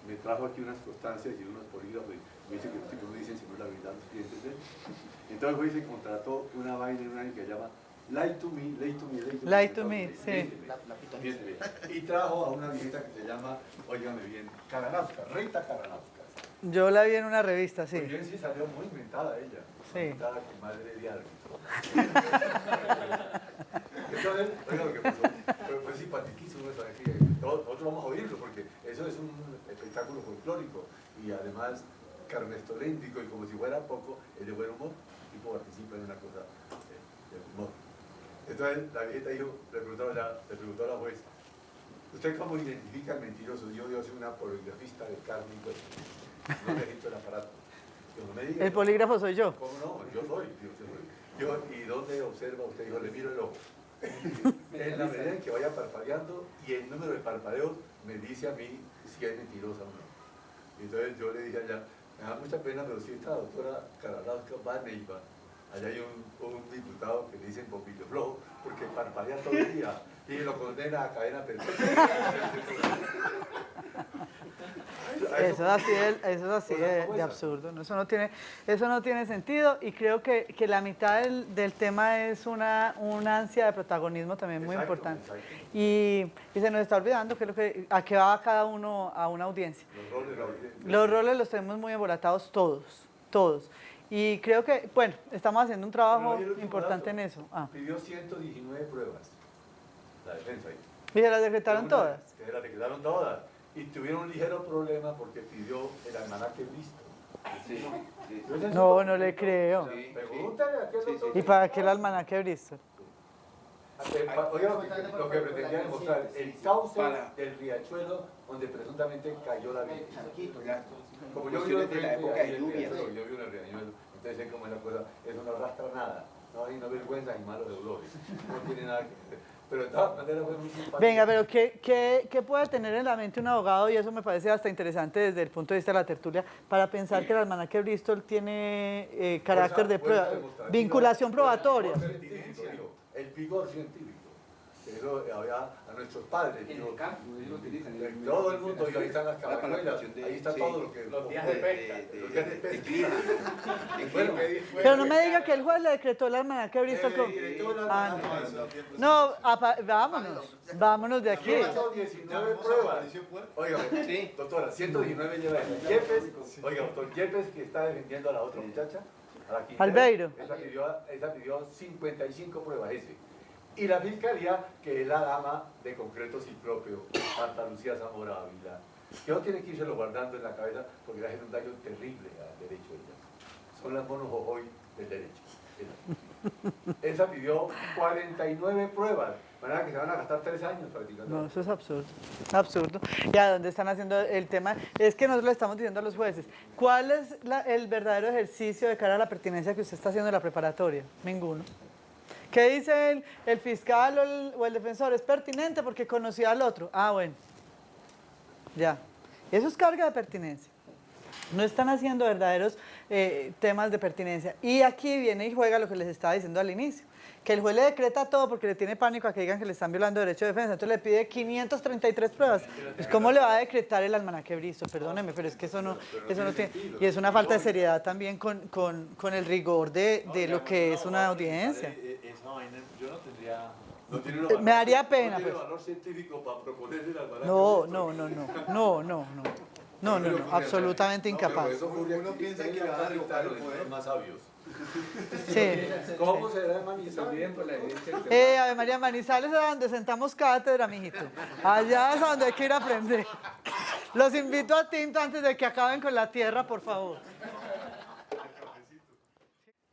me trajo aquí unas constancias y unos polígrafos y me dice que los tipos no dicen sino la verdad los clientes de él. Entonces fue y se contrató una vaina en un año que se llama Lie to Me, Lie to Me, Lie to Me. Lie to Me, sí. Y trajo a una viejita que se llama, óigame bien, Karanowska, Rita Karanowska. Yo la vi en una revista, sí. Muy bien, sí salió muy inventada ella. Sí. Inventada con madre de árbitro. Entonces, oiga lo que pasó. Fue simpaticísimo eso. Nosotros vamos a oírlo porque eso es un espectáculo folclórico y además carnestoléntico y como si fuera poco, es de buen humor. El tipo participa en una cosa de humor. Entonces la viejita dijo, le preguntó a la juez, ¿usted cómo identifica al mentiroso? Yo soy una poligrafista de carne y hueso. No necesito el aparato. Yo, no me diga, El polígrafo soy yo. ¿Cómo no? Yo soy. ¿Y dónde observa usted? Dijo, le miro el ojo. En la medida en que vaya parpadeando y el número de parpadeos me dice a mí si es mentirosa o no. Entonces yo le dije allá, me da mucha pena, pero si esta doctora Karanowska va a Neiva, allá hay un diputado que le dicen bombillo flojo porque parpadea todo el día y lo condena a cadena perpetua. Eso es así de absurdo, ¿no? Eso no tiene sentido y creo que la mitad del tema es una ansia de protagonismo también muy importante. Y se nos está olvidando a qué va cada uno a una audiencia. Los roles los tenemos muy embolatados todos. Y creo que, bueno, estamos haciendo un trabajo importante en eso. Pidió 119 pruebas, la defensa ahí. ¿Y se las decretaron todas? Se las decretaron todas. Y tuvieron un ligero problema porque pidió el almanaque visto. Sí. No le creo. Pregúntale a aquel doctor. ¿Y para qué el almanaque Bristol? Oiga lo que pretendía demostrar, el cauce del riachuelo donde presuntamente cayó la víctima. Como yo vivo en la época de lluvia, yo vivo en el riachuelo, entonces sé cómo es la cosa, eso no arrastra nada, no hay vergüenza ni malos dolores, no tiene nada que ver. Pero de todas maneras fue muy simpático. Venga, pero ¿qué puede tener en la mente un abogado? Y eso me parece hasta interesante desde el punto de vista de la tertulia, para pensar que el almanaque Bristol tiene carácter de prueba, vinculación probatoria. El vigor científico. Eso había a nuestros padres. En el campo, ellos lo utilizan. Todo el mundo, y ahí están las cabañuelas, ahí está todo lo que... Los días de pesca. Los días de pesca. Pero no me diga que el juez le decretó el almanaque Bristol. No, vámonos de aquí. 119 pruebas. Oiga, doctora, 119 lleva ella. Yepes, oiga, doctor Yepes, que está defendiendo a la otra muchacha, a la Quintero. Albeiro. Esa pidió 55 pruebas ese. Y la fiscalía, que es la dama de concreto sí propio, Santa Lucía Zamora Ávila, que no tiene que irse guardando en la cabeza porque le hacen un daño terrible al derecho de ella. Son las monos hoy del derecho. Esa pidió 49 pruebas, de manera que se van a gastar 3 años practicando. No, eso es absurdo. ¿Y a dónde están haciendo el tema? Es que nosotros le estamos diciendo a los jueces, ¿cuál es el verdadero ejercicio de cara a la pertinencia que usted está haciendo en la preparatoria? Ninguno. ¿Qué dice el fiscal o el defensor? Es pertinente porque conocía al otro. Ah, bueno. Ya. Eso es carga de pertinencia. No están haciendo verdaderos temas de pertinencia. Y aquí viene y juega lo que les estaba diciendo al inicio, que el juez le decreta todo porque le tiene pánico a que digan que le están violando derecho de defensa. Entonces le pide 533 pruebas. Pues ¿cómo le va a decretar el almanaque Brizo? Perdóneme, pero es que eso no tiene... Y es una falta de seriedad también con el rigor de lo que es una audiencia. Esa vaina, yo no tendría... No tiene Me daría pena, no tiene pues. valor científico para proponer el almanaque. No, absolutamente incapaz. Uno piensa que va a revocar el poder. Más sabios. Sí. ¿Cómo será de Manizales? Ave María, Manizales es donde sentamos cátedra, mijito. Allá es a donde hay que ir a aprender. Los invito a tinto antes de que acaben con la tierra, por favor.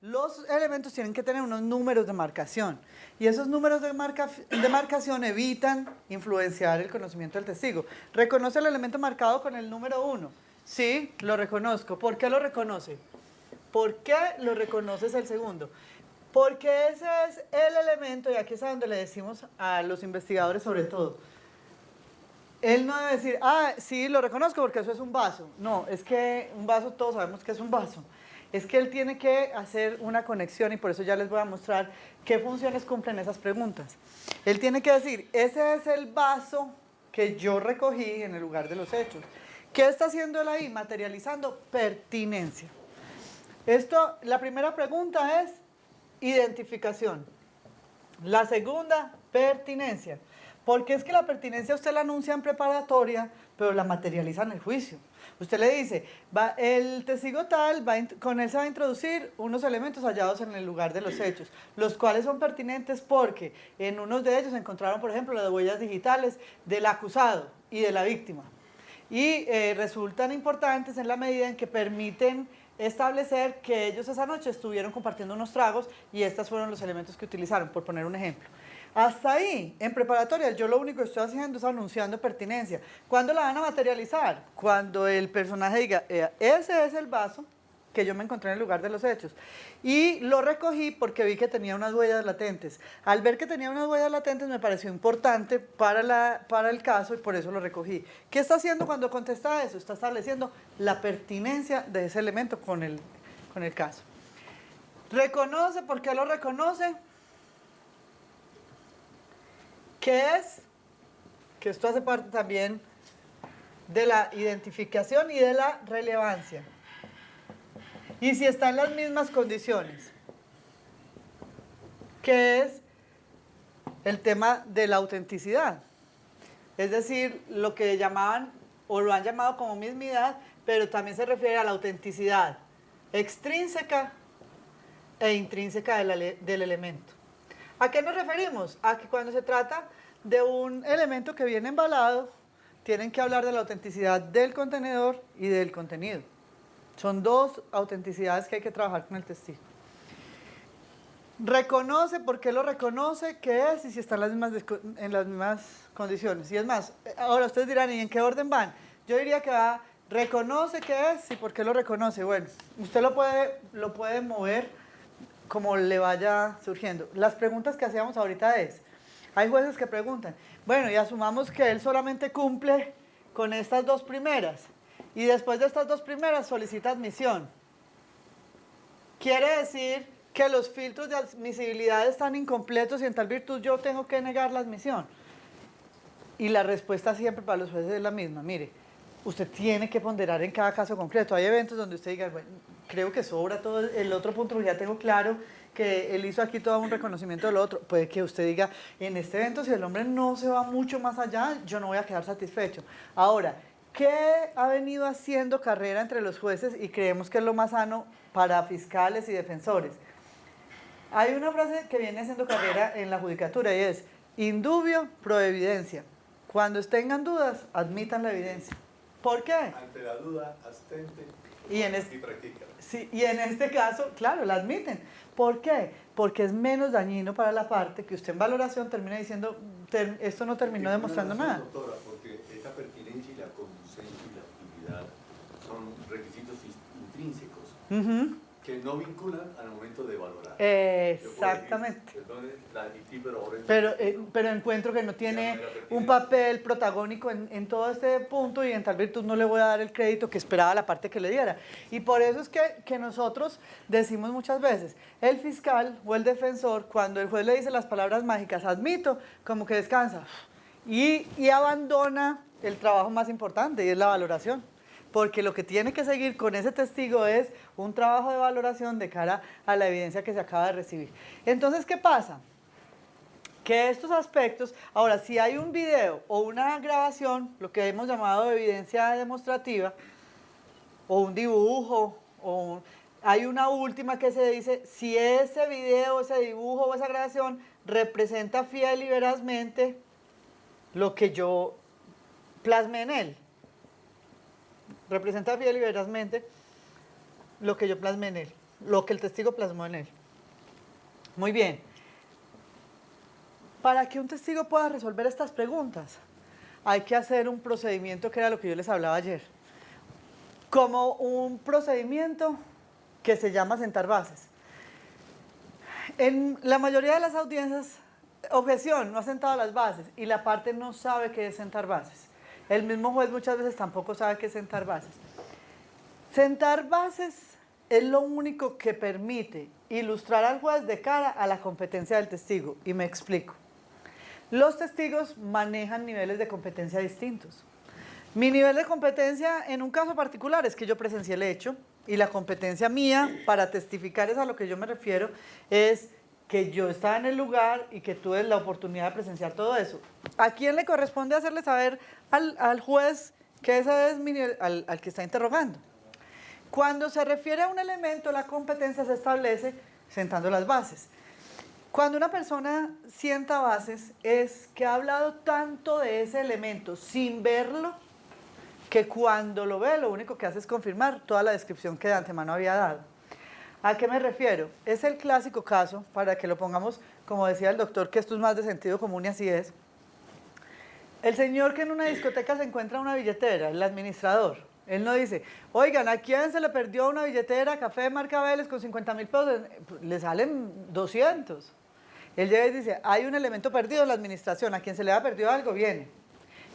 Los elementos tienen que tener unos números de marcación y esos números de marcación evitan influenciar el conocimiento del testigo. ¿Reconoce el elemento marcado con el número 1? Sí, lo reconozco. ¿Por qué lo reconoce? ¿Por qué lo reconoces el segundo? Porque ese es el elemento, y aquí es a donde le decimos a los investigadores sobre todo. Él no debe decir, sí, lo reconozco porque eso es un vaso. No, es que un vaso todos sabemos que es un vaso. Es que él tiene que hacer una conexión y por eso ya les voy a mostrar qué funciones cumplen esas preguntas. Él tiene que decir, ese es el vaso que yo recogí en el lugar de los hechos. ¿Qué está haciendo él ahí? Materializando pertinencia. La primera pregunta es identificación. La segunda, pertinencia. Porque es que la pertinencia usted la anuncia en preparatoria, pero la materializa en el juicio. Usted le dice, el testigo tal, con él se va a introducir unos elementos hallados en el lugar de los hechos, los cuales son pertinentes porque en unos de ellos se encontraron, por ejemplo, las huellas digitales del acusado y de la víctima. Y resultan importantes en la medida en que permiten establecer que ellos esa noche estuvieron compartiendo unos tragos y estos fueron los elementos que utilizaron, por poner un ejemplo. Hasta ahí, en preparatoria, yo lo único que estoy haciendo es anunciando pertinencia. ¿Cuándo la van a materializar? Cuando el personaje diga, ese es el vaso que yo me encontré en el lugar de los hechos. Y lo recogí porque vi que tenía unas huellas latentes. Al ver que tenía unas huellas latentes me pareció importante para el caso y por eso lo recogí. ¿Qué está haciendo cuando contesta eso? Está estableciendo la pertinencia de ese elemento con el caso. ¿Reconoce? ¿Por qué lo reconoce? ¿Qué es? Que esto hace parte también de la identificación y de la relevancia. Y si está en las mismas condiciones, ¿qué es? El tema de la autenticidad. Es decir, lo que llamaban, o lo han llamado como mismidad, pero también se refiere a la autenticidad extrínseca e intrínseca del elemento. ¿A qué nos referimos? A que cuando se trata de un elemento que viene embalado, tienen que hablar de la autenticidad del contenedor y del contenido. Son dos autenticidades que hay que trabajar con el testigo. Reconoce, ¿por qué lo reconoce? ¿Qué es? Y si están en las mismas condiciones. Y es más, ahora ustedes dirán, ¿y en qué orden van? Yo diría que va, reconoce qué es y por qué lo reconoce. Bueno, usted lo puede mover como le vaya surgiendo. Las preguntas que hacíamos ahorita hay jueces que preguntan, bueno, y asumamos que él solamente cumple con estas dos primeras, y después de estas dos primeras solicita admisión. Quiere decir que los filtros de admisibilidad están incompletos y en tal virtud yo tengo que negar la admisión. Y la respuesta siempre para los jueces es la misma, mire, usted tiene que ponderar en cada caso concreto. Hay eventos donde usted diga, bueno, creo que sobra todo el otro punto, porque ya tengo claro que él hizo aquí todo un reconocimiento del otro. Puede que usted diga, en este evento si el hombre no se va mucho más allá, yo no voy a quedar satisfecho. Ahora, ¿qué ha venido haciendo carrera entre los jueces y creemos que es lo más sano para fiscales y defensores? Hay una frase que viene haciendo carrera en la judicatura y es, indubio pro evidencia. Cuando tengan dudas, admitan la evidencia. ¿Por qué? Ante la duda, abstente y practica. Sí, y en este caso, claro, la admiten. ¿Por qué? Porque es menos dañino para la parte que usted en valoración termina diciendo, esto no terminó demostrando nada. Doctora, porque esa pertinencia y la conducencia y la actividad son requisitos intrínsecos que no vinculan al momento de valorar. Exactamente. Yo puedo decir, perdone la adjetivo, pero ahora Pero encuentro que no tiene un papel protagónico en todo este punto y en tal virtud no le voy a dar el crédito que esperaba la parte que le diera. Y por eso es que nosotros decimos muchas veces, el fiscal o el defensor, cuando el juez le dice las palabras mágicas, admito, como que descansa y abandona el trabajo más importante y es la valoración. Porque lo que tiene que seguir con ese testigo es un trabajo de valoración de cara a la evidencia que se acaba de recibir. Entonces, ¿qué pasa? Que estos aspectos, ahora, si hay un video o una grabación, lo que hemos llamado evidencia demostrativa, o un dibujo, hay una última que se dice, si ese video, ese dibujo o esa grabación representa fiel y verazmente lo que yo plasmé en él. Representa fiel y verazmente lo que yo plasmé en él, lo que el testigo plasmó en él. Muy bien. Para que un testigo pueda resolver estas preguntas, hay que hacer un procedimiento que era lo que yo les hablaba ayer. Como un procedimiento que se llama sentar bases. En la mayoría de las audiencias, objeción, no ha sentado las bases y la parte no sabe qué es sentar bases. El mismo juez muchas veces tampoco sabe qué es sentar bases. Sentar bases es lo único que permite ilustrar al juez de cara a la competencia del testigo. Y me explico. Los testigos manejan niveles de competencia distintos. Mi nivel de competencia en un caso particular es que yo presencié el hecho y la competencia mía para testificar es a lo que yo me refiero, es que yo estaba en el lugar y que tuve la oportunidad de presenciar todo eso. ¿A quién le corresponde hacerle saber al juez que ese es mi nivel, al que está interrogando? Cuando se refiere a un elemento, la competencia se establece sentando las bases. Cuando una persona sienta bases es que ha hablado tanto de ese elemento sin verlo, que cuando lo ve lo único que hace es confirmar toda la descripción que de antemano había dado. ¿A qué me refiero? Es el clásico caso, para que lo pongamos, como decía el doctor, que esto es más de sentido común y así es. El señor que en una discoteca se encuentra una billetera, el administrador, él no dice, oigan, ¿a quién se le perdió una billetera café de marca Vélez con 50.000 pesos? Le salen 200. Él llega y dice, hay un elemento perdido en la administración, a quien se le ha perdido algo viene.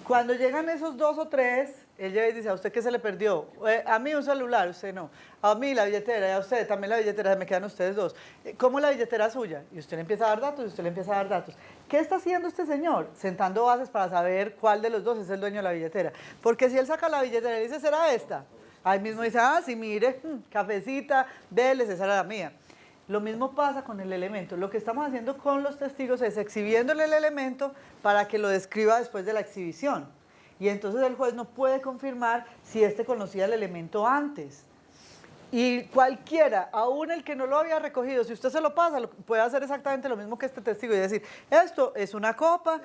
Cuando llegan esos 2 o 3, él llega y dice, ¿a usted qué se le perdió? A mí un celular, usted no. A mí la billetera, y a usted también la billetera, me quedan ustedes 2. ¿Cómo la billetera suya? Y usted le empieza a dar datos, y usted le empieza a dar datos. ¿Qué está haciendo este señor? Sentando bases para saber cuál de los 2 es el dueño de la billetera. Porque si él saca la billetera y dice, ¿será esta? Ahí mismo dice, ah, sí, mire, cafecita, Vélez, esa era la mía. Lo mismo pasa con el elemento. Lo que estamos haciendo con los testigos es exhibiéndole el elemento para que lo describa después de la exhibición. Y entonces el juez no puede confirmar si éste conocía el elemento antes. Y cualquiera, aún el que no lo había recogido, si usted se lo pasa, puede hacer exactamente lo mismo que este testigo y decir, esto es una copa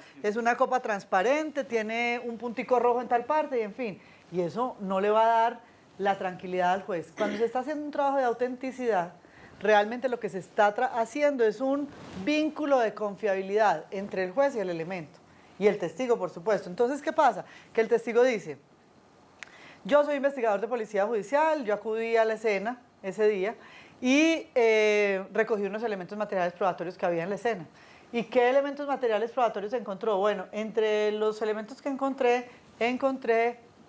transparente, tiene un puntico rojo en tal parte, y en fin. Y eso no le va a dar la tranquilidad al juez. Cuando se está haciendo un trabajo de autenticidad, realmente lo que se está haciendo es un vínculo de confiabilidad entre el juez y el elemento. Y el testigo, por supuesto. Entonces, ¿qué pasa? Que el testigo dice, yo soy investigador de policía judicial, yo acudí a la escena ese día y recogí unos elementos materiales probatorios que había en la escena. ¿Y qué elementos materiales probatorios encontró? Bueno, entre los elementos que encontré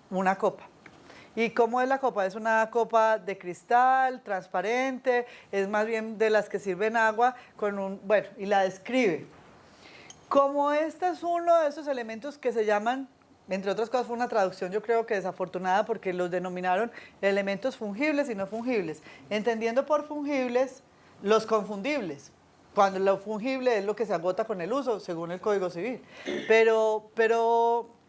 una copa. ¿Y cómo es la copa? Es una copa de cristal, transparente, es más bien de las que sirven agua, y la describe. Como este es uno de esos elementos que se llaman, entre otras cosas fue una traducción yo creo que desafortunada porque los denominaron elementos fungibles y no fungibles, entendiendo por fungibles los confundibles, cuando lo fungible es lo que se agota con el uso, según el Código Civil. Pero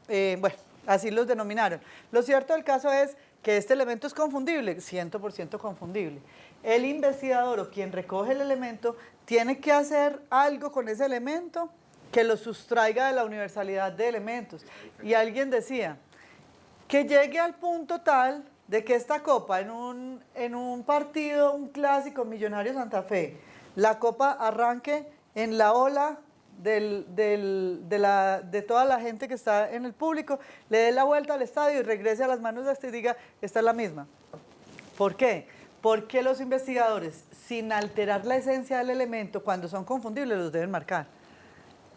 bueno, así los denominaron. Lo cierto del caso es que este elemento es confundible, 100% confundible. El investigador o quien recoge el elemento tiene que hacer algo con ese elemento que lo sustraiga de la universalidad de elementos. Y alguien decía, que llegue al punto tal de que esta copa en un partido, un clásico Millonario Santa Fe, la copa arranque en la ola de toda la gente que está en el público, le dé la vuelta al estadio y regrese a las manos de este y diga, esta es la misma. ¿Por qué? porque los investigadores, sin alterar la esencia del elemento, cuando son confundibles los deben marcar.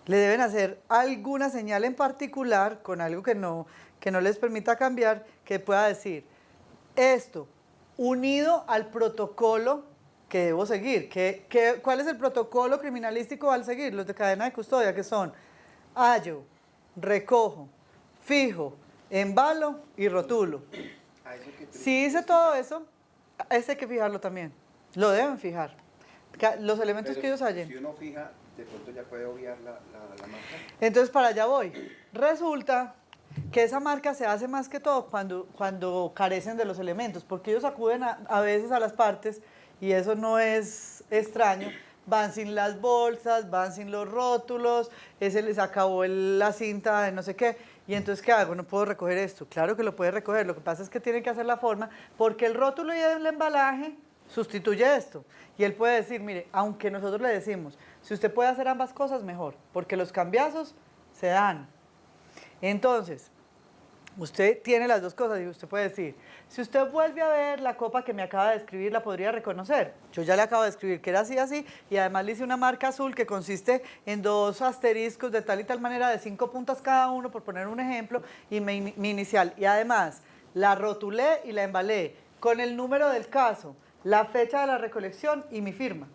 Le deben hacer alguna señal en particular con algo que no les permita cambiar, que pueda decir esto unido al protocolo que debo seguir. ¿Cuál es el protocolo criminalístico al seguir? Los de cadena de custodia, que son hallo, recojo, fijo, embalo y rotulo. Si hice todo eso, ese hay que fijarlo también. Lo deben fijar. Los elementos Pero que ellos hallen. Si uno fija, de pronto ya puede obviar la marca. Entonces, para allá voy. Resulta que esa marca se hace más que todo cuando carecen de los elementos, porque ellos acuden a veces a las partes, y eso no es extraño, van sin las bolsas, van sin los rótulos, ese les acabó la cinta de no sé qué, y entonces ¿qué hago? No puedo recoger esto. Claro que lo puede recoger, lo que pasa es que tiene que hacer la forma, porque el rótulo y el embalaje sustituye esto. Y él puede decir, mire, aunque nosotros le decimos, si usted puede hacer ambas cosas, mejor, porque los cambiazos se dan. Entonces, usted tiene las dos cosas y usted puede decir, si usted vuelve a ver la copa que me acaba de escribir, ¿la podría reconocer? Yo ya le acabo de escribir que era así, así, y además le hice una marca azul que consiste en 2 asteriscos de tal y tal manera, de 5 puntas cada uno, por poner un ejemplo, y mi inicial. Y además, la rotulé y la embalé con el número del caso, la fecha de la recolección y mi firma.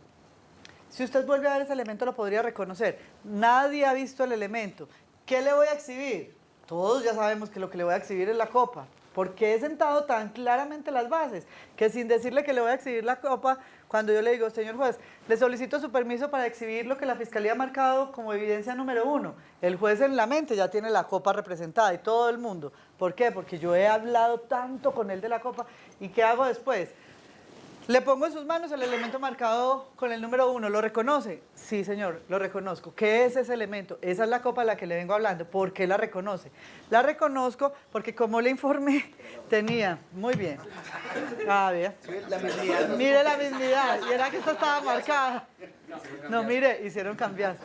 Si usted vuelve a ver ese elemento, lo podría reconocer. Nadie ha visto el elemento. ¿Qué le voy a exhibir? Todos ya sabemos que lo que le voy a exhibir es la copa, porque he sentado tan claramente las bases, que sin decirle que le voy a exhibir la copa, cuando yo le digo, señor juez, le solicito su permiso para exhibir lo que la Fiscalía ha marcado como evidencia número 1. El juez en la mente ya tiene la copa representada y todo el mundo. ¿Por qué? Porque yo he hablado tanto con él de la copa. ¿Y qué hago después? Le pongo en sus manos el elemento marcado con el número 1. ¿Lo reconoce? Sí, señor, lo reconozco. ¿Qué es ese elemento? Esa es la copa de la que le vengo hablando. ¿Por qué la reconoce? La reconozco porque, como le informé, tenía... Muy bien. Ah, vea. Mire la mismidad. Y era que esta estaba marcada. No, mire, hicieron cambiar.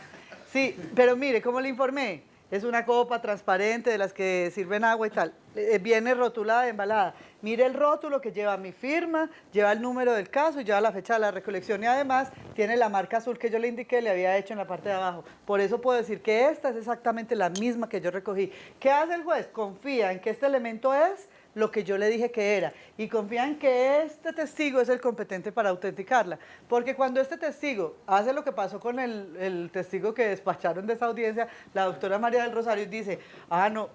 Sí, pero mire, ¿cómo le informé? Es una copa transparente de las que sirven agua y tal. Viene rotulada, embalada. Mire el rótulo que lleva mi firma, lleva el número del caso y lleva la fecha de la recolección, y además tiene la marca azul que yo le indiqué, le había hecho en la parte de abajo. Por eso puedo decir que esta es exactamente la misma que yo recogí. ¿Qué hace el juez? Confía en que este elemento es lo que yo le dije que era, y confía en que este testigo es el competente para autenticarla, porque cuando este testigo hace lo que pasó con el testigo que despacharon de esa audiencia, la doctora María del Rosario, y dice, ah, no,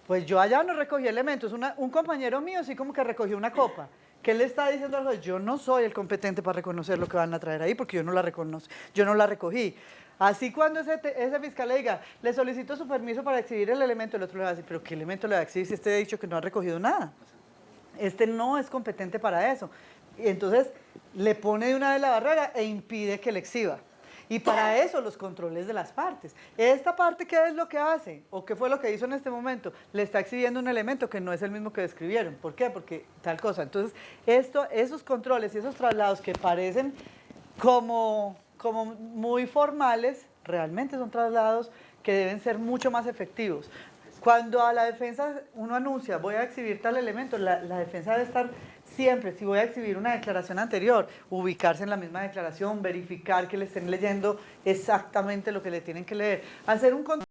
pues yo allá no recogí elementos, un compañero mío sí como que recogió una copa. ¿Qué le está diciendo al juez? Yo no soy el competente para reconocer lo que van a traer ahí, porque yo no la recogí. Así cuando ese fiscal le diga, le solicito su permiso para exhibir el elemento, el otro le va a decir, pero ¿qué elemento le va a exhibir si este ha dicho que no ha recogido nada? Este no es competente para eso. Y entonces le pone de una vez la barrera e impide que le exhiba. Y para eso los controles de las partes. Esta parte, ¿qué es lo que hace? ¿O qué fue lo que hizo en este momento? Le está exhibiendo un elemento que no es el mismo que describieron. ¿Por qué? Porque tal cosa. Entonces, esos controles y esos traslados que parecen como muy formales, realmente son traslados que deben ser mucho más efectivos. Cuando a la defensa uno anuncia, voy a exhibir tal elemento, la defensa debe estar siempre, si voy a exhibir una declaración anterior, ubicarse en la misma declaración, verificar que le estén leyendo exactamente lo que le tienen que leer, hacer un control